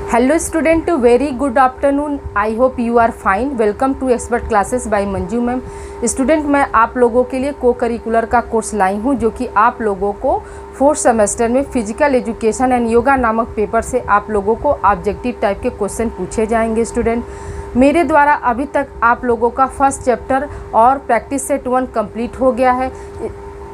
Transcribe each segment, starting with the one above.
Hello student, very good afternoon. I hope you are fine. Welcome to expert classes by Manju ma'am. Student, मैं आप लोगों के लिए को करिकुलर का कोर्स लाई हूँ जो कि आप लोगों को 4th सेमेस्टर में फिजिकल एजुकेशन एंड योगा नामक पेपर से आप लोगों को ऑब्जेक्टिव टाइप के क्वेश्चन पूछे जाएंगे. स्टूडेंट, मेरे द्वारा अभी तक आप लोगों का फर्स्ट चैप्टर और प्रैक्टिस सेट 1 कंप्लीट हो गया है.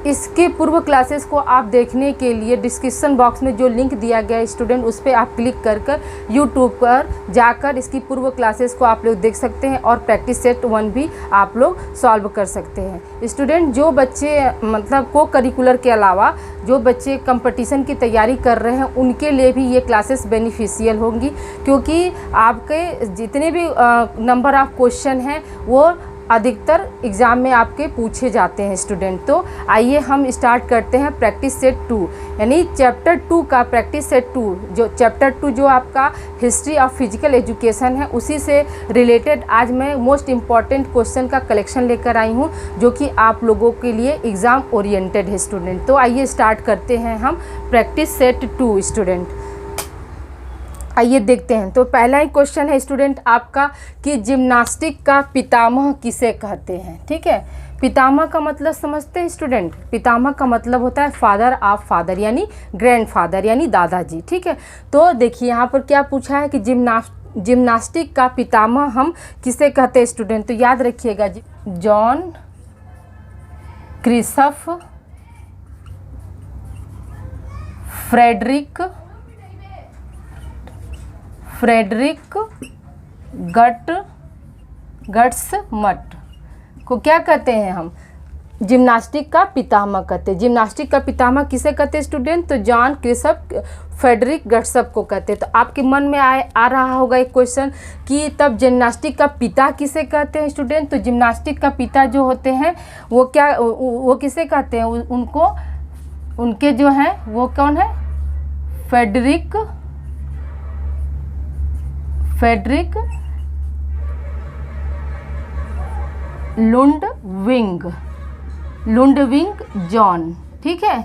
इसके पूर्व क्लासेस को आप देखने के लिए डिस्क्रिप्शन बॉक्स में जो लिंक दिया गया है स्टूडेंट, उस पर आप क्लिक कर यूट्यूब पर जाकर इसकी पूर्व क्लासेस को आप लोग देख सकते हैं और प्रैक्टिस सेट 1 भी आप लोग सॉल्व कर सकते हैं. स्टूडेंट, जो बच्चे मतलब को करिकुलर के अलावा जो बच्चे कंपटीशन की तैयारी कर रहे हैं उनके लिए भी ये क्लासेस बेनिफिशियल होंगी, क्योंकि आपके जितने भी नंबर ऑफ क्वेश्चन हैं वो अधिकतर एग्ज़ाम में आपके पूछे जाते हैं. स्टूडेंट, तो आइए हम स्टार्ट करते हैं प्रैक्टिस सेट 2 यानी चैप्टर 2 का. प्रैक्टिस सेट 2 जो चैप्टर 2 जो आपका हिस्ट्री ऑफ फिजिकल एजुकेशन है, उसी से रिलेटेड आज मैं मोस्ट इम्पॉर्टेंट क्वेश्चन का कलेक्शन लेकर आई हूँ जो कि आप लोगों के लिए एग्ज़ाम ओरिएंटेड है. स्टूडेंट, तो आइए स्टार्ट करते हैं हम प्रैक्टिस सेट 2. स्टूडेंट, आइए देखते हैं. तो पहला ही क्वेश्चन है स्टूडेंट आपका कि जिम्नास्टिक का पितामह किसे कहते हैं. ठीक है, पितामह का मतलब समझते हैं स्टूडेंट. पितामह का मतलब होता है फादर ऑफ फादर यानी ग्रैंडफादर यानी दादाजी. ठीक है, तो देखिए यहाँ पर क्या पूछा है कि जिम्नास्टिक का पितामह हम किसे कहते हैं स्टूडेंट. तो याद रखिएगा, जॉन क्रिसफ फ्रेडरिक गट्समट को क्या कहते हैं हम, जिम्नास्टिक का पितामह कहते हैं. जिम्नास्टिक का पितामह किसे कहते हैं स्टूडेंट. तो जॉन क्रिसफ फ्रेडरिक गट्समट को कहते हैं. तो आपके मन में आ रहा होगा एक क्वेश्चन कि तब जिम्नास्टिक का पिता किसे कहते हैं स्टूडेंट. तो जिम्नास्टिक का पिता जो होते हैं वो किसे कहते हैं, उनको उनके जो हैं वो कौन है, फ्रेडरिक लुंडविंग जॉन. ठीक है,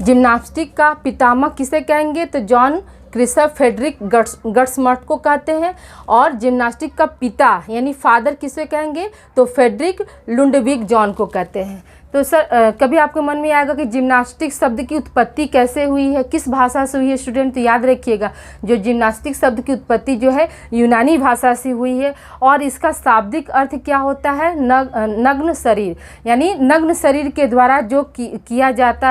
जिम्नास्टिक का पितामह किसे कहेंगे तो जॉन क्रिसफ फ्रेडरिक गट्समट को कहते हैं. और जिम्नास्टिक का पिता यानी फादर किसे कहेंगे तो फ्रेडरिक लुंडविग जॉन को कहते हैं. तो सर कभी आपके मन में आएगा कि जिम्नास्टिक शब्द की उत्पत्ति कैसे हुई है, किस भाषा से हुई है स्टूडेंट. तो याद रखिएगा, जो जिम्नास्टिक शब्द की उत्पत्ति जो है यूनानी भाषा से हुई है और इसका शाब्दिक अर्थ क्या होता है, नग्न शरीर यानी नग्न शरीर के द्वारा जो किया जाता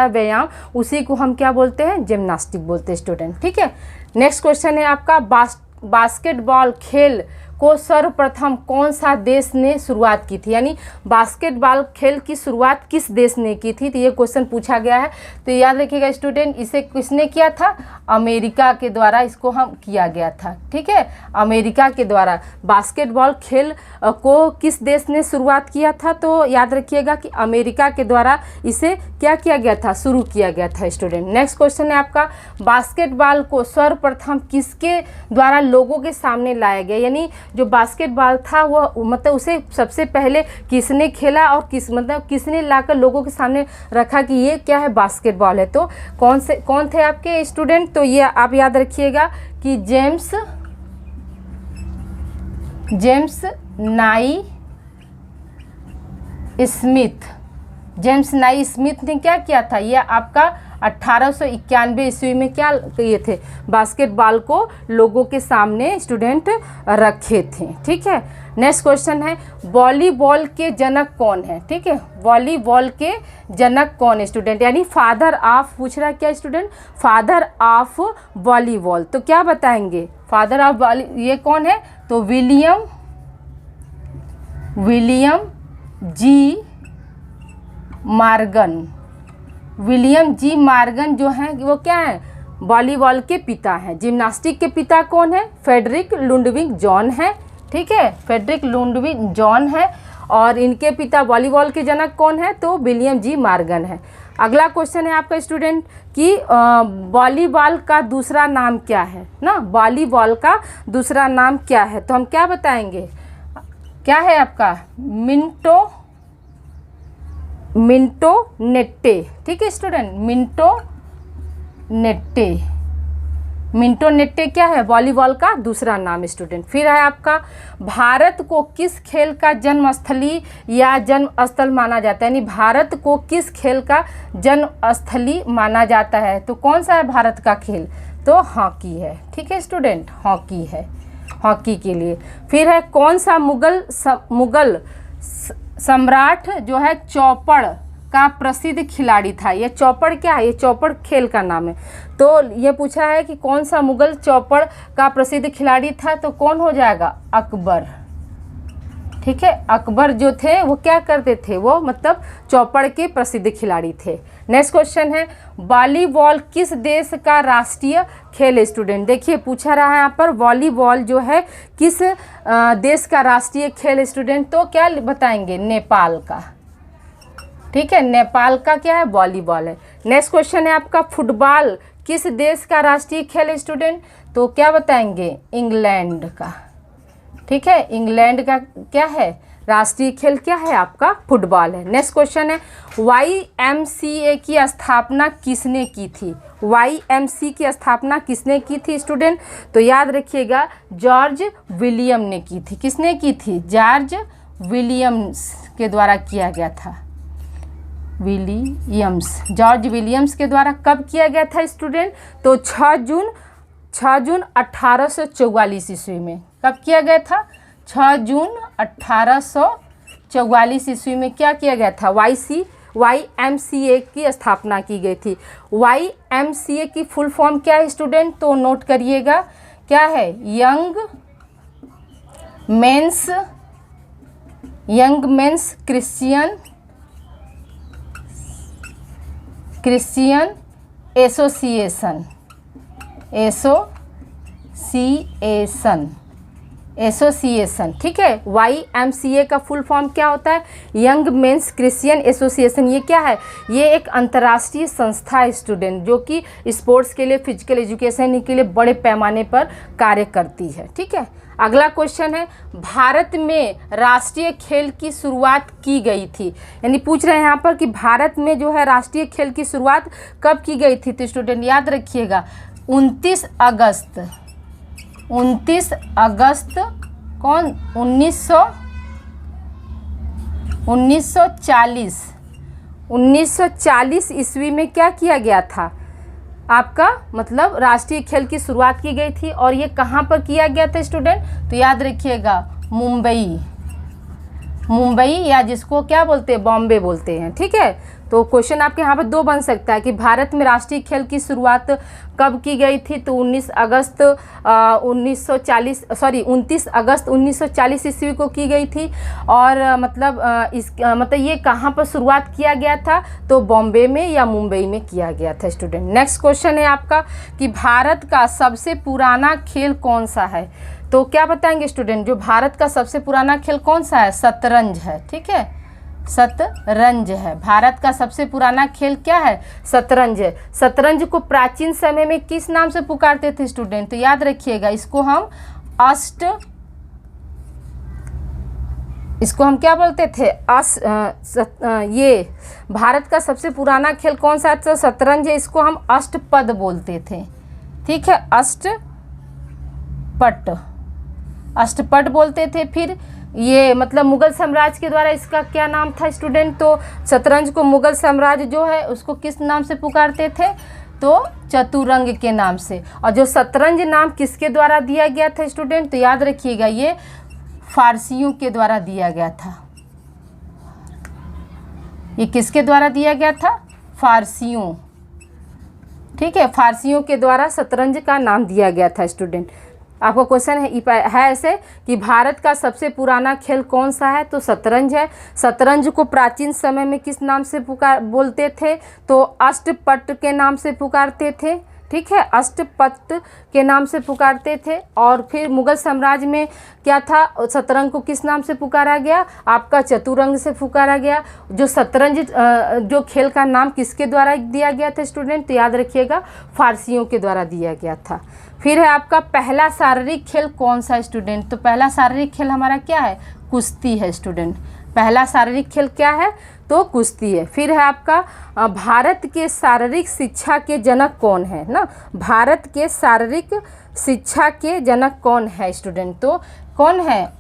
है व्यायाम, उसी को हम क्या बोलते हैं, जिम्नास्टिक बोलते हैं स्टूडेंट. ठीक है, नेक्स्ट क्वेश्चन है आपका बास्केटबॉल खेल को सर्वप्रथम कौन सा देश ने शुरुआत की थी, यानी बास्केटबॉल खेल की शुरुआत किस देश ने की थी. तो ये क्वेश्चन पूछा गया है. तो याद रखिएगा स्टूडेंट, इसे किसने किया था, अमेरिका के द्वारा इसको हम किया गया था. ठीक है, अमेरिका के द्वारा बास्केटबॉल खेल को किस देश ने शुरुआत किया था. तो याद रखिएगा कि अमेरिका के द्वारा इसे क्या किया गया था, शुरू किया गया था स्टूडेंट. नेक्स्ट क्वेश्चन है आपका, बास्केटबॉल को सर्वप्रथम किसके द्वारा लोगों के सामने लाया गया, यानी जो बास्केटबॉल था वो मतलब उसे सबसे पहले किसने खेला और किसने लाकर लोगों के सामने रखा कि ये क्या है, बास्केटबॉल है. तो कौन थे आपके स्टूडेंट. तो ये आप याद रखिएगा कि जेम्स नाई स्मिथ ने क्या किया था, ये आपका 1891 ईस्वी में क्या किए थे, बास्केटबॉल को लोगों के सामने स्टूडेंट रखे थे. ठीक है, नेक्स्ट क्वेश्चन है, वॉलीबॉल के जनक कौन है. ठीक है, वॉलीबॉल के जनक कौन है स्टूडेंट, यानी फादर ऑफ पूछ रहा है क्या स्टूडेंट, फादर ऑफ वॉलीबॉल. तो क्या बताएंगे, फादर ऑफ वॉली ये कौन है. तो विलियम जी मार्गन जो हैं वो क्या है, वॉलीबॉल के पिता हैं. जिम्नास्टिक के पिता कौन है, फ्रेडरिक लुंडविग जॉन है. ठीक है, फ्रेडरिक लुंडविग जॉन है और इनके पिता वॉलीबॉल के जनक कौन है, तो विलियम जी मार्गन है. अगला क्वेश्चन है आपका स्टूडेंट कि वॉलीबॉल का दूसरा नाम क्या है ना, वॉलीबॉल का दूसरा नाम क्या है. तो हम क्या बताएंगे, क्या है आपका, मिंटो नेट्टे. ठीक है स्टूडेंट, मिंटो नेट्टे मिंटो नेट्टे क्या है, वॉलीबॉल का दूसरा नाम स्टूडेंट। फिर है आपका, भारत को किस खेल का जन्मस्थली या जन्मस्थल माना जाता है, यानी भारत को किस खेल का जन्मस्थली माना जाता है। तो कौन सा है भारत का खेल, तो हॉकी है। ठीक है स्टूडेंट, हॉकी है, हॉकी के लिए। फिर है, कौन सा मुगल सम्राट जो है चौपड़ का प्रसिद्ध खिलाड़ी था। ये चौपड़ क्या है, ये चौपड़ खेल का नाम है। तो ये पूछा है कि कौन सा मुगल चौपड़ का प्रसिद्ध खिलाड़ी था, तो कौन हो जाएगा, अकबर। ठीक है, अकबर जो थे वो क्या करते थे, वो मतलब चौपड़ के प्रसिद्ध खिलाड़ी थे। नेक्स्ट क्वेश्चन है, वॉलीबॉल किस देश का राष्ट्रीय खेल है स्टूडेंट। देखिए पूछा रहा है यहाँ पर, वॉलीबॉल जो है किस देश का राष्ट्रीय खेल है स्टूडेंट, तो क्या बताएंगे, नेपाल का। ठीक है, नेपाल का क्या है, वॉलीबॉल है। नेक्स्ट क्वेश्चन है आपका, फुटबॉल किस देश का राष्ट्रीय खेल है स्टूडेंट, तो क्या बताएंगे, इंग्लैंड का। ठीक है, इंग्लैंड का क्या है, राष्ट्रीय खेल क्या है आपका, फुटबॉल है। नेक्स्ट क्वेश्चन है, YMCA की स्थापना किसने की थी। YMCA की स्थापना किसने की थी स्टूडेंट, तो याद रखिएगा, जॉर्ज विलियम ने की थी। किसने की थी, जॉर्ज विलियम्स के द्वारा किया गया था। जॉर्ज विलियम्स के द्वारा कब किया गया था स्टूडेंट, तो 6 जून 1844 ईस्वी में। कब किया गया था, 6 जून 1844 ईस्वी में क्या किया गया था, YMCA की स्थापना की गई थी। YMCA की फुल फॉर्म क्या है स्टूडेंट, तो नोट करिएगा, क्या है, यंग मेंस क्रिश्चियन एसोसिएशन। ठीक है, YMCA का फुल फॉर्म क्या होता है, यंग मेंस क्रिश्चियन एसोसिएशन। ये क्या है, ये एक अंतर्राष्ट्रीय संस्था है स्टूडेंट, जो कि स्पोर्ट्स के लिए, फिजिकल एजुकेशन के लिए बड़े पैमाने पर कार्य करती है। ठीक है, अगला क्वेश्चन है, भारत में राष्ट्रीय खेल की शुरुआत की गई थी। यानी पूछ रहे हैं यहाँ पर कि भारत में जो है राष्ट्रीय खेल की शुरुआत कब की गई थी, तो स्टूडेंट याद रखिएगा, 29 अगस्त 1940 ईस्वी में क्या किया गया था आपका, मतलब राष्ट्रीय खेल की शुरुआत की गई थी। और ये कहाँ पर किया गया था स्टूडेंट, तो याद रखिएगा, मुंबई या जिसको क्या बोलते हैं, बॉम्बे बोलते हैं। ठीक है, तो क्वेश्चन आपके यहाँ पर 2 बन सकता है कि भारत में राष्ट्रीय खेल की शुरुआत कब की गई थी, तो 29 अगस्त 1940 ईस्वी को की गई थी। और मतलब ये कहाँ पर शुरुआत किया गया था, तो बॉम्बे में या मुंबई में किया गया था स्टूडेंट। नेक्स्ट क्वेश्चन है आपका कि भारत का सबसे पुराना खेल कौन सा है, तो क्या बताएंगे स्टूडेंट, जो भारत का सबसे पुराना खेल कौन सा है, शतरंज है। ठीक है, शतरंज है, भारत का सबसे पुराना खेल क्या है, शतरंज है। शतरंज को प्राचीन समय में किस नाम से पुकारते थे स्टूडेंट, तो याद रखिएगा, इसको हम क्या बोलते थे, ये भारत का सबसे पुराना खेल कौन सा है, शतरंज है, इसको हम अष्टपद बोलते थे। ठीक है, अष्टपद बोलते थे। फिर ये मतलब मुगल साम्राज्य के द्वारा इसका क्या नाम था स्टूडेंट, तो शतरंज को मुगल साम्राज्य जो है उसको किस नाम से पुकारते थे, तो चतुरंग के नाम से। और जो शतरंज नाम किसके द्वारा दिया गया था स्टूडेंट, तो याद रखिएगा, ये फारसियों के द्वारा दिया गया था। ये किसके द्वारा दिया गया था, फारसियों। ठीक है, फारसियों के द्वारा शतरंज का नाम दिया गया था स्टूडेंट। आपका क्वेश्चन है ऐसे कि भारत का सबसे पुराना खेल कौन सा है, तो शतरंज है। शतरंज को प्राचीन समय में किस नाम से बोलते थे, तो अष्टपद के नाम से पुकारते थे। ठीक है, अष्टपद के नाम से पुकारते थे। और फिर मुगल साम्राज्य में क्या था, शतरंज को किस नाम से पुकारा गया, आपका चतुरंग से पुकारा गया। जो शतरंज जो खेल का नाम किसके द्वारा दिया गया था स्टूडेंट, तो याद रखिएगा, फारसियों के द्वारा दिया गया था। फिर है आपका पहला शारीरिक खेल कौन सा स्टूडेंट, तो पहला शारीरिक खेल हमारा क्या है, कुश्ती है स्टूडेंट। पहला शारीरिक खेल क्या है? तो कुश्ती है। फिर है आपका भारत के शारीरिक शिक्षा के जनक कौन है ना? भारत के शारीरिक शिक्षा के जनक कौन है स्टूडेंट? तो कौन है?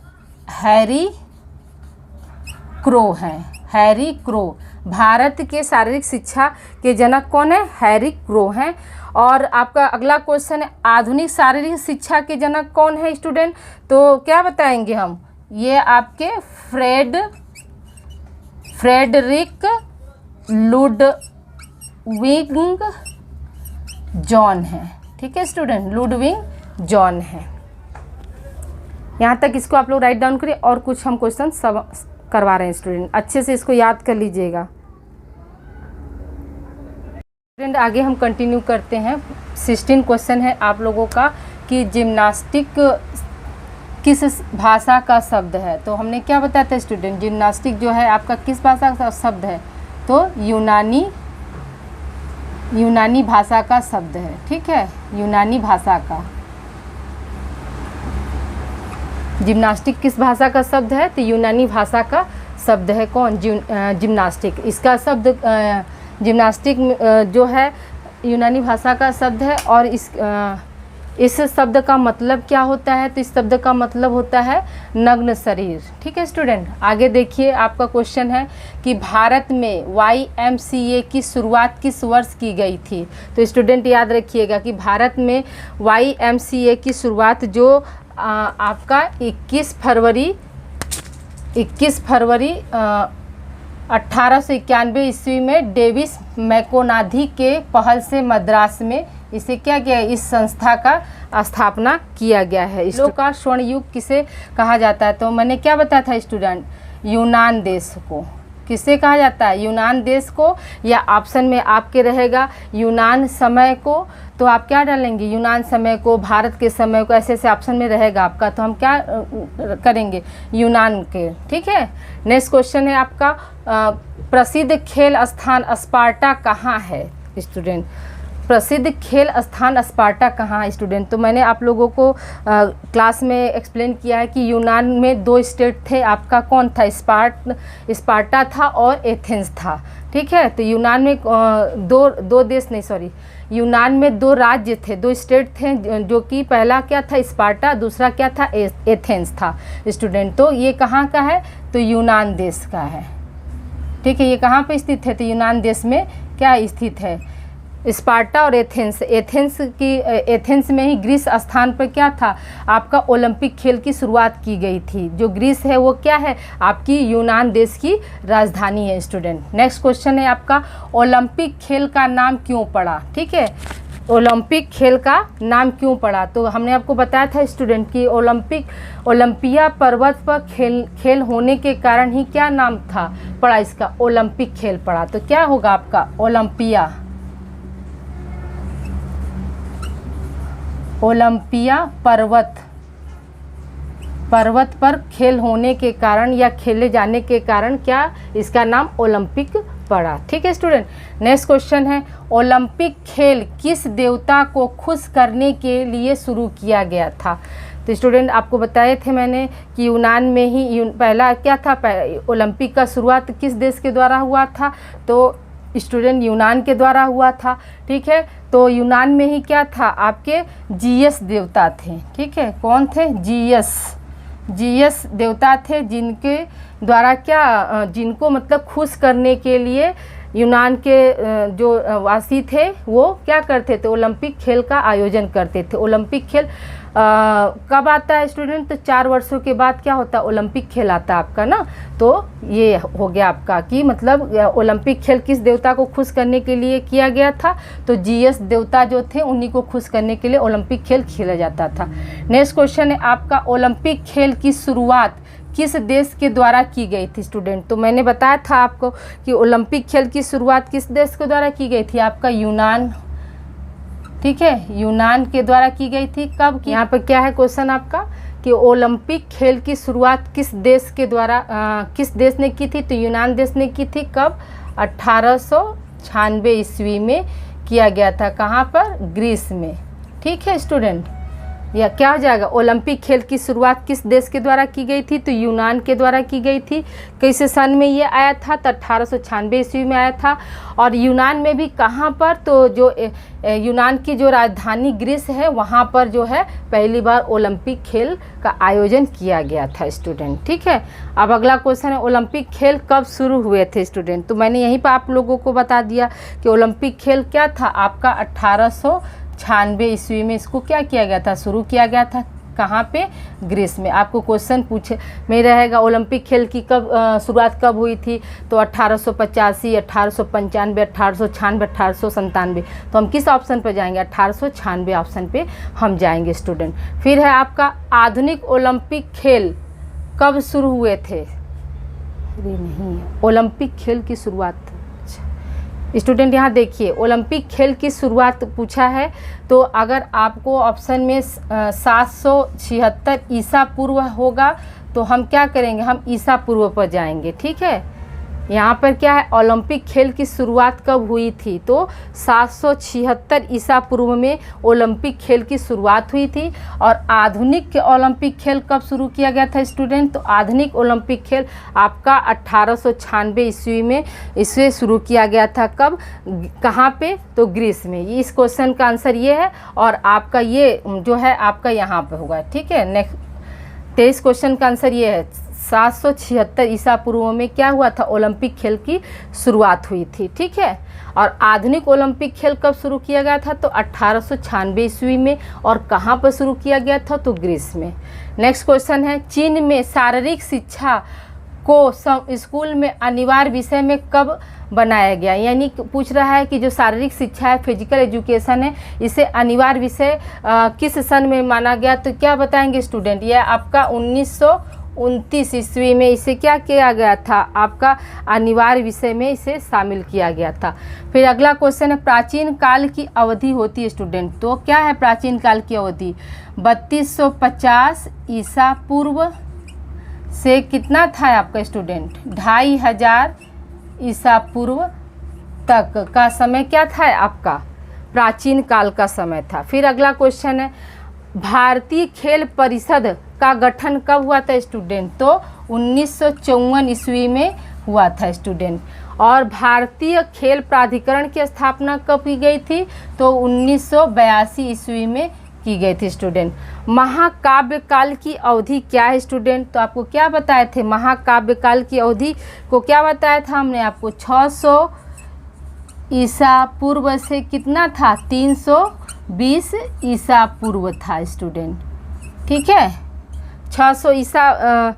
हैरी क्रो है। हैरी क्रो भारत के शारीरिक शिक्षा के जनक कौन है? हैरी क्रो हैं। और आपका अगला क्वेश्चन है आधुनिक शारीरिक शिक्षा के जनक कौन है स्टूडेंट? तो क्या बताएंगे हम? ये आपके फ्रेडरिक लुडविग जॉन है। ठीक है स्टूडेंट, लुडविग जॉन है। यहाँ तक इसको आप लोग राइट डाउन करिए। और कुछ हम क्वेश्चन सब करवा रहे हैं स्टूडेंट, अच्छे से इसको याद कर लीजिएगा स्टूडेंट। आगे हम कंटिन्यू करते हैं। 16 क्वेश्चन है आप लोगों का कि जिम्नास्टिक किस भाषा का शब्द है? तो हमने क्या बताया था स्टूडेंट? जिम्नास्टिक जो है आपका किस भाषा का शब्द है? तो यूनानी भाषा का शब्द है। ठीक है, यूनानी भाषा का। जिम्नास्टिक किस भाषा का शब्द है? तो यूनानी भाषा का शब्द है। कौन? जिम्नास्टिक। इसका शब्द जिम्नास्टिक जो है यूनानी भाषा का शब्द है। और इस शब्द का मतलब क्या होता है? तो इस शब्द का मतलब होता है नग्न शरीर। ठीक है स्टूडेंट, आगे देखिए आपका क्वेश्चन है कि भारत में YMCA की शुरुआत किस वर्ष की गई थी? तो स्टूडेंट याद रखिएगा कि भारत में YMCA की शुरुआत जो आपका 21 फरवरी 1891 ईस्वी में डेविस मैकोनाधी के पहल से मद्रास में इसे क्या किया? इस संस्था का स्थापना किया गया है। इस का स्वर्ण युग किसे कहा जाता है? तो मैंने क्या बताया था स्टूडेंट? यूनान देश को। किसे कहा जाता है? यूनान देश को। या ऑप्शन में आपके रहेगा यूनान समय को, तो आप क्या डालेंगे? यूनान समय को, भारत के समय को, ऐसे ऐसे ऑप्शन में रहेगा आपका। तो हम क्या करेंगे? यूनान के। ठीक है, नेक्स्ट क्वेश्चन है आपका प्रसिद्ध खेल स्थान स्पार्टा कहाँ है स्टूडेंट? प्रसिद्ध खेल स्थान स्पार्टा कहाँ है स्टूडेंट? तो मैंने आप लोगों को क्लास में एक्सप्लेन किया है कि यूनान में 2 स्टेट थे। आपका कौन था? स्पार्टा था और एथेंस था। ठीक है, तो यूनान में यूनान में 2 राज्य थे, 2 स्टेट थे, जो कि पहला क्या था? स्पार्टा, दूसरा क्या था? एथेंस था स्टूडेंट। तो ये कहाँ का है? तो यूनान देश का है। ठीक है, ये कहाँ पे स्थित है? तो यूनान देश में क्या स्थित है? स्पार्टा और एथेंस में ही ग्रीस स्थान पर क्या था? आपका ओलंपिक खेल की शुरुआत की गई थी। जो ग्रीस है वो क्या है? आपकी यूनान देश की राजधानी है स्टूडेंट। नेक्स्ट क्वेश्चन है आपका ओलंपिक खेल का नाम क्यों पड़ा? ठीक है, ओलंपिक खेल का नाम क्यों पड़ा? तो हमने आपको बताया था स्टूडेंट कि ओलंपिया पर्वत पर खेल होने के कारण ही क्या नाम था पड़ा इसका? ओलंपिक खेल पड़ा। तो क्या होगा आपका? ओलंपिया पर्वत पर खेल होने के कारण या खेले जाने के कारण क्या इसका नाम ओलंपिक पड़ा। ठीक है स्टूडेंट, नेक्स्ट क्वेश्चन है ओलंपिक खेल किस देवता को खुश करने के लिए शुरू किया गया था? तो स्टूडेंट आपको बताए थे मैंने कि यूनान में ही पहला क्या था? ओलंपिक का शुरुआत किस देश के द्वारा हुआ था? तो स्टूडेंट यूनान के द्वारा हुआ था। ठीक है, तो यूनान में ही क्या था? आपके जीएस देवता थे। ठीक है, कौन थे? जीएस देवता थे, जिनके द्वारा क्या जिनको मतलब खुश करने के लिए यूनान के जो वासी थे वो क्या करते थे? ओलंपिक खेल का आयोजन करते थे। ओलंपिक खेल कब आता है स्टूडेंट? तो 4 वर्षों के बाद क्या होता है? ओलंपिक खेल आता है आपका ना। तो ये हो गया आपका कि मतलब ओलंपिक खेल किस देवता को खुश करने के लिए किया गया था? तो जीएस देवता जो थे उन्हीं को खुश करने के लिए ओलंपिक खेल खेला जाता था। नेक्स्ट क्वेश्चन है आपका ओलंपिक खेल की शुरुआत किस देश के द्वारा की गई थी स्टूडेंट? तो मैंने बताया था आपको कि ओलंपिक खेल की शुरुआत किस देश के द्वारा की गई थी? आपका यूनान। ठीक है, यूनान के द्वारा की गई थी। कब की? यहाँ पर क्या है क्वेश्चन आपका कि ओलंपिक खेल की शुरुआत किस देश के द्वारा किस देश ने की थी? तो यूनान देश ने की थी। कब? 1896 ईस्वी में किया गया था। कहाँ पर? ग्रीस में। ठीक है स्टूडेंट, या क्या हो जाएगा, ओलंपिक खेल की शुरुआत किस देश के द्वारा की गई थी, तो यूनान के द्वारा की गई थी। किस सन में ये आया था, तो 1896 ईस्वी में आया था। और यूनान में भी कहाँ पर, तो जो यूनान की जो राजधानी ग्रीस है वहाँ पर जो है पहली बार ओलंपिक खेल का आयोजन किया गया था स्टूडेंट। ठीक है, अब अगला क्वेश्चन है, ओलंपिक खेल कब शुरू हुए थे स्टूडेंट। तो मैंने यहीं पर आप लोगों को बता दिया कि ओलंपिक खेल क्या था आपका 1896 ईस्वी में इसको क्या किया गया था, शुरू किया गया था। कहाँ पे, ग्रीस में। आपको क्वेश्चन पूछे में रहेगा ओलंपिक खेल की कब शुरुआत कब हुई थी, तो 1885, 1895, 1896, 1897। तो हम किस ऑप्शन पर जाएंगे, 1896 ऑप्शन पे हम जाएंगे स्टूडेंट। फिर है आपका आधुनिक ओलंपिक खेल कब शुरू हुए थे। अरे नहीं, ओलंपिक खेल की शुरुआत स्टूडेंट यहाँ देखिए, ओलंपिक खेल की शुरुआत पूछा है, तो अगर आपको ऑप्शन में 776 ईसा पूर्व होगा तो हम क्या करेंगे, हम ईसा पूर्व पर जाएंगे। ठीक है, यहाँ पर क्या है, ओलंपिक खेल की शुरुआत कब हुई थी, तो 776 ईसा पूर्व में ओलंपिक खेल की शुरुआत हुई थी। और आधुनिक ओलंपिक खेल कब शुरू किया गया था स्टूडेंट, तो आधुनिक ओलंपिक खेल आपका 1896 ईस्वी में इसे शुरू किया गया था। कब, कहाँ पे, तो ग्रीस में। इस क्वेश्चन का आंसर ये है, और आपका ये जो है आपका यहाँ पे होगा। ठीक है, नेक्स्ट 23 क्वेश्चन का आंसर ये है, 776 ईसा पूर्व में क्या हुआ था, ओलंपिक खेल की शुरुआत हुई थी। ठीक है, और आधुनिक ओलंपिक खेल कब शुरू किया गया था, तो 1896 ईस्वी में। और कहाँ पर शुरू किया गया था, तो ग्रीस में। नेक्स्ट क्वेश्चन है, चीन में शारीरिक शिक्षा को स्कूल में अनिवार्य विषय में कब बनाया गया। यानी पूछ रहा है कि जो शारीरिक शिक्षा है, फिजिकल एजुकेशन है, इसे अनिवार्य विषय किस सन में माना गया, तो क्या बताएंगे स्टूडेंट, यह आपका 1929 ईस्वी में इसे क्या किया गया था, आपका अनिवार्य विषय में इसे शामिल किया गया था। फिर अगला क्वेश्चन है, प्राचीन काल की अवधि होती है स्टूडेंट, तो क्या है प्राचीन काल की अवधि, 3250 ईसा पूर्व से कितना था आपका स्टूडेंट, 2500 ईसा पूर्व तक का समय क्या था आपका, प्राचीन काल का समय था। फिर अगला क्वेश्चन है, भारतीय खेल परिषद का गठन कब हुआ था स्टूडेंट, तो 1954 ईस्वी में हुआ था स्टूडेंट। और भारतीय खेल प्राधिकरण की स्थापना कब की गई थी, तो 1982 ईस्वी में की गई थी स्टूडेंट। महाकाव्य काल की अवधि क्या है स्टूडेंट, तो आपको क्या बताए थे, महाकाव्य काल की अवधि को क्या बताया था हमने आपको, 600 ईसा पूर्व से कितना था, 320 ईसा पूर्व था स्टूडेंट। ठीक है, 600 ईसा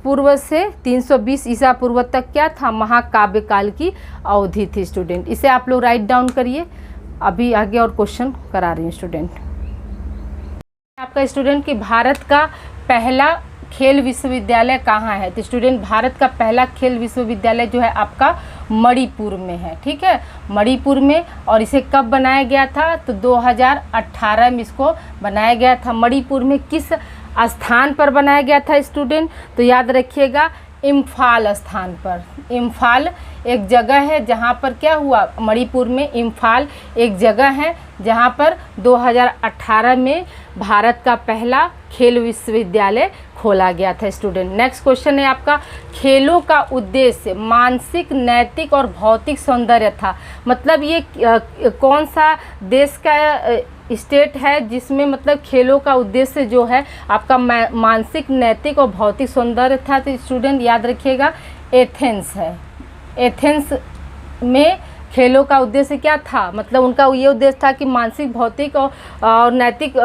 पूर्व से 320 ईसा पूर्व तक क्या था, महाकाव्य काल की अवधि थी स्टूडेंट। इसे आप लोग राइट डाउन करिए, अभी आगे और क्वेश्चन करा रही हूँ स्टूडेंट। आपका स्टूडेंट कि भारत का पहला खेल विश्वविद्यालय कहाँ है, तो स्टूडेंट भारत का पहला खेल विश्वविद्यालय जो है आपका मणिपुर में है। ठीक है, मणिपुर में। और इसे कब बनाया गया था, तो 2018 में इसको बनाया गया था। मणिपुर में किस स्थान पर बनाया गया था स्टूडेंट, तो याद रखिएगा इम्फाल स्थान पर। इम्फाल एक जगह है जहाँ पर क्या हुआ, मणिपुर में इम्फाल एक जगह है जहाँ पर 2018 में भारत का पहला खेल विश्वविद्यालय खोला गया था स्टूडेंट। नेक्स्ट क्वेश्चन है आपका, खेलों का उद्देश्य मानसिक, नैतिक और भौतिक सौंदर्य था। मतलब ये कौन सा देश का स्टेट है जिसमें मतलब खेलों का उद्देश्य जो है आपका मानसिक, नैतिक और भौतिक सौंदर्य था, तो स्टूडेंट याद रखिएगा एथेंस है। एथेंस में खेलों का उद्देश्य क्या था, मतलब उनका ये उद्देश्य था कि मानसिक, भौतिक और नैतिक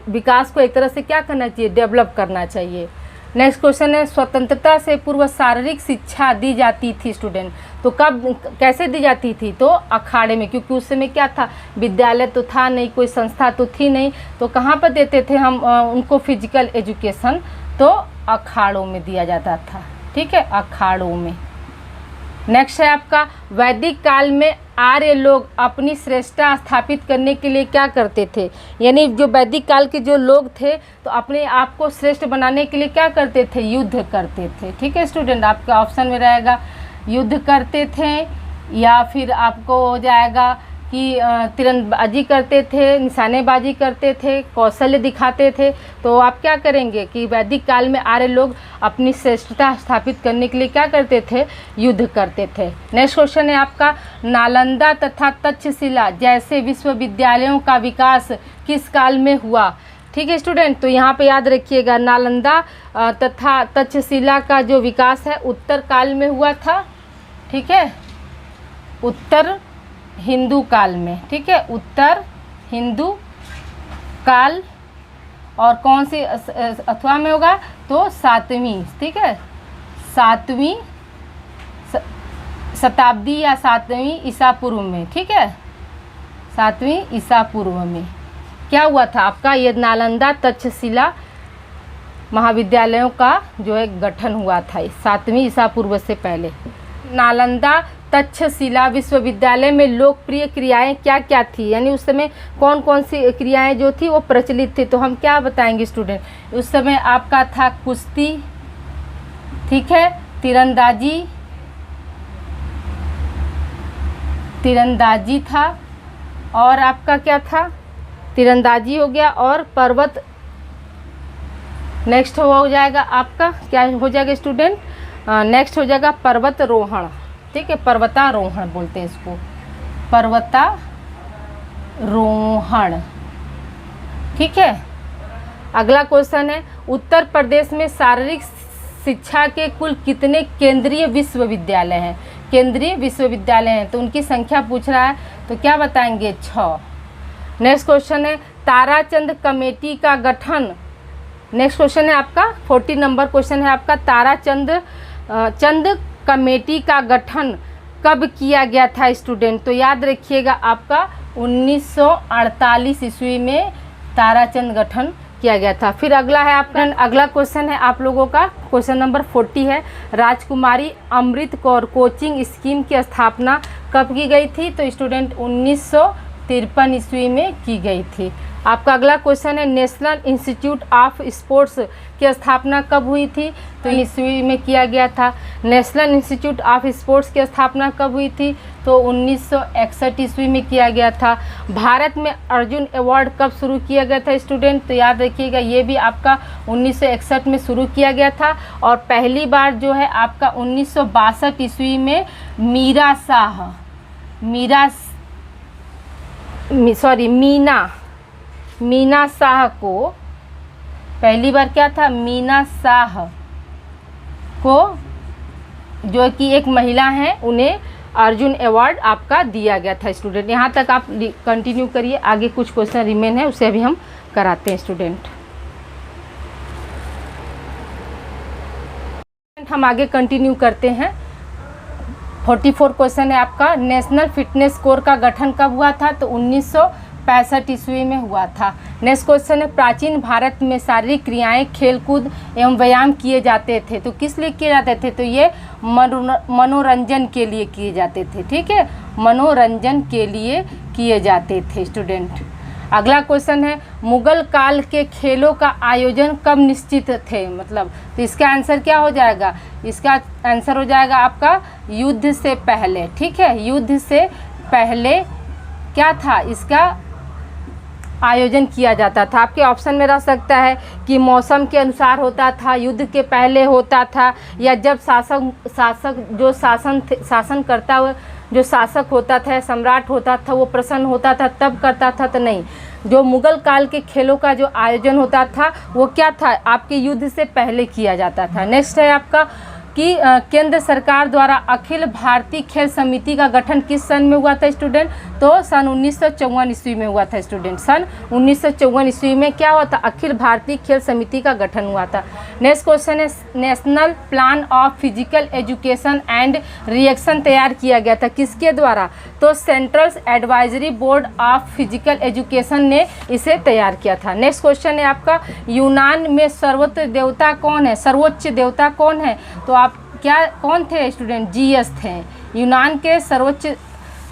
विकास को एक तरह से क्या करना चाहिए, डेवलप करना चाहिए। नेक्स्ट क्वेश्चन है, स्वतंत्रता से पूर्व शारीरिक शिक्षा दी जाती थी स्टूडेंट, तो कब, कैसे दी जाती थी, तो अखाड़े में, क्योंकि उस समय क्या था, विद्यालय तो था नहीं, कोई संस्था तो थी नहीं, तो कहाँ पर देते थे हम उनको फिजिकल एजुकेशन, तो अखाड़ों में दिया जाता था। ठीक है, अखाड़ों में। नेक्स्ट है आपका, वैदिक काल में आर्य लोग अपनी श्रेष्ठता स्थापित करने के लिए क्या करते थे, यानी जो वैदिक काल के जो लोग थे तो अपने आप को श्रेष्ठ बनाने के लिए क्या करते थे, युद्ध करते थे। ठीक है स्टूडेंट, आपका ऑप्शन में रहेगा युद्ध करते थे, या फिर आपको हो जाएगा कि तीरंदाजी करते थे, निशानेबाजी करते थे, कौशल्य दिखाते थे। तो आप क्या करेंगे कि वैदिक काल में आर्य लोग अपनी श्रेष्ठता स्थापित करने के लिए क्या करते थे, युद्ध करते थे। नेक्स्ट क्वेश्चन है आपका, नालंदा तथा तक्षशिला जैसे विश्वविद्यालयों का विकास किस काल में हुआ। ठीक है स्टूडेंट, तो यहाँ पे याद रखिएगा नालंदा तथा तक्षशिला का जो विकास है उत्तर काल में हुआ था। ठीक है, उत्तर हिंदू काल में। ठीक है, उत्तर हिंदू काल। और कौन सी अथवा में होगा, तो 7वीं, ठीक है, 7वीं शताब्दी या 7वीं ईसा पूर्व में। ठीक है, 7वीं ईसा पूर्व में क्या हुआ था आपका, ये नालंदा तक्षशिला महाविद्यालयों का जो है गठन हुआ था 7वीं ईसा पूर्व से पहले। नालंदा तक्षशिला विश्वविद्यालय में लोकप्रिय क्रियाएं क्या क्या थी, यानी उस समय कौन कौन सी क्रियाएं जो थी वो प्रचलित थी। तो हम क्या बताएंगे स्टूडेंट, उस समय आपका था कुश्ती, ठीक है, तीरंदाजी था, और आपका क्या था, तीरंदाजी हो गया, और पर्वत, नेक्स्ट हो जाएगा आपका क्या हो जाएगा स्टूडेंट, नेक्स्ट हो जाएगा पर्वतारोहण। ठीक है, पर्वतारोहण बोलते हैं इसको, पर्वतारोहण। ठीक है, अगला क्वेश्चन है, उत्तर प्रदेश में शारीरिक शिक्षा के कुल कितने केंद्रीय विश्वविद्यालय हैं। केंद्रीय विश्वविद्यालय हैं तो उनकी संख्या पूछ रहा है, तो क्या बताएंगे, 6। नेक्स्ट क्वेश्चन है, ताराचंद कमेटी का गठन, नेक्स्ट क्वेश्चन है आपका 40 नंबर क्वेश्चन है आपका, चंद कमेटी का गठन कब किया गया था स्टूडेंट। तो याद रखिएगा आपका 1948 ईस्वी में ताराचंद गठन किया गया था। फिर अगला है आपका, अगला क्वेश्चन है आप लोगों का क्वेश्चन नंबर 40 है, राजकुमारी अमृत कौर कोचिंग स्कीम की स्थापना कब की गई थी। तो स्टूडेंट 1953 ईस्वी में की गई थी। आपका अगला क्वेश्चन है, नेशनल इंस्टीट्यूट ऑफ स्पोर्ट्स की स्थापना कब हुई थी। तो ईस्वी में किया गया था। नेशनल इंस्टीट्यूट ऑफ स्पोर्ट्स की स्थापना कब हुई थी, तो 1961 ईस्वी में किया गया था। भारत में अर्जुन अवार्ड कब शुरू किया गया था स्टूडेंट, तो याद रखिएगा ये भी आपका 1961 में शुरू किया गया था। और पहली बार जो है आपका 1962 ईस्वी में मीना शाह को, पहली बार क्या था, मीना शाह को, जो कि एक महिला हैं, उन्हें अर्जुन अवार्ड आपका दिया गया था स्टूडेंट। यहाँ तक आप कंटिन्यू करिए, आगे कुछ क्वेश्चन रिमेन है उसे अभी हम कराते हैं स्टूडेंट। हम आगे कंटिन्यू करते हैं। 44 क्वेश्चन है आपका, नेशनल फिटनेस कोर का गठन कब हुआ था, तो 1965 ईस्वी में हुआ था। नेक्स्ट क्वेश्चन है, प्राचीन भारत में शारीरिक क्रियाएं, खेलकूद एवं व्यायाम किए जाते थे, तो किस लिए किए जाते थे, तो ये मनोरंजन के लिए किए जाते थे। ठीक है, मनोरंजन के लिए किए जाते थे स्टूडेंट। अगला क्वेश्चन है, मुगल काल के खेलों का आयोजन कब निश्चित थे, मतलब तो इसका आंसर क्या हो जाएगा, इसका आंसर हो जाएगा आपका युद्ध से पहले। ठीक है, युद्ध से पहले क्या था, इसका आयोजन किया जाता था। आपके ऑप्शन में रह सकता है कि मौसम के अनुसार होता था, युद्ध के पहले होता था, या जब शासन करता हुआ जो शासक होता था, सम्राट होता था, वो प्रसन्न होता था तब करता था। तो नहीं, जो मुगल काल के खेलों का जो आयोजन होता था वो क्या था, आपके युद्ध से पहले किया जाता था। नेक्स्ट है आपका कि केंद्र सरकार द्वारा अखिल भारतीय खेल समिति का गठन किस सन में हुआ था स्टूडेंट, तो सन 1954 ईस्वी में हुआ था स्टूडेंट। सन 1954 ईस्वी में क्या हुआ था, अखिल भारतीय खेल समिति का गठन हुआ था। नेक्स्ट क्वेश्चन है, national plan of physical education and reaction तैयार किया गया था, किसके द्वारा, तो central advisory board of physical education ने इसे तैयार किया था। नेक्स्ट क्वेश्चन है आपका, यूनान में सर्वोच्च देवता कौन है, सर्वोच्च देवता कौन है, तो आप क्या कौन थे स्टूडेंट, जीएस थे। यूनान के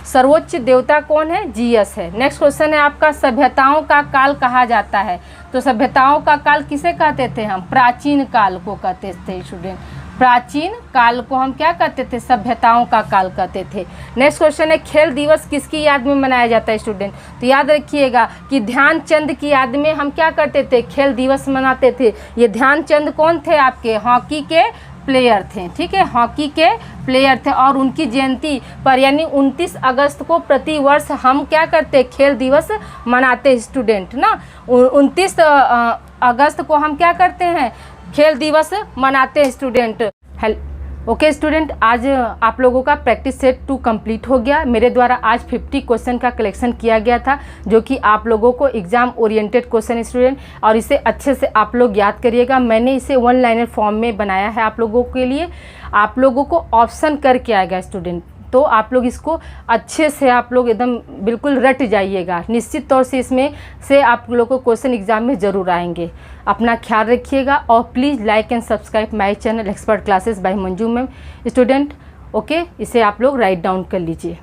सर्वोच्च देवता कौन है, जीएस है। नेक्स्ट क्वेश्चन है आपका, सभ्यताओं का काल कहा जाता है, तो सभ्यताओं का काल किसे कहते थे हम, प्राचीन काल को कहते थे स्टूडेंट, प्राचीन काल को हम क्या कहते थे, सभ्यताओं का काल कहते थे। नेक्स्ट क्वेश्चन है खेल दिवस किसकी याद में मनाया जाता है स्टूडेंट। तो याद रखिएगा कि ध्यानचंद की याद में हम क्या करते थे, खेल दिवस मनाते थे। ये ध्यानचंद कौन थे, आपके हॉकी के प्लेयर थे, ठीक है, हॉकी के प्लेयर थे। और उनकी जयंती पर यानी 29 अगस्त को प्रतिवर्ष हम क्या करते, खेल दिवस मनाते स्टूडेंट ना। 29 अगस्त को हम क्या करते हैं, खेल दिवस मनाते हैं स्टूडेंट। ओके स्टूडेंट, आज आप लोगों का प्रैक्टिस सेट 2 कंप्लीट हो गया। मेरे द्वारा आज 50 क्वेश्चन का कलेक्शन किया गया था, जो कि आप लोगों को एग्जाम ओरिएंटेड क्वेश्चन स्टूडेंट, और इसे अच्छे से आप लोग याद करिएगा। मैंने इसे 1 लाइनर फॉर्म में बनाया है आप लोगों के लिए। आप लोगों को ऑप्शन करके आएगा स्टूडेंट, तो आप लोग इसको अच्छे से आप लोग एकदम बिल्कुल रट जाइएगा। निश्चित तौर से इसमें से आप लोगों को क्वेश्चन एग्जाम में ज़रूर आएंगे। अपना ख्याल रखिएगा और please like and subscribe my channel expert classes bye Manju ma'am student. Okay, इसे आप लोग राइट डाउन कर लीजिए।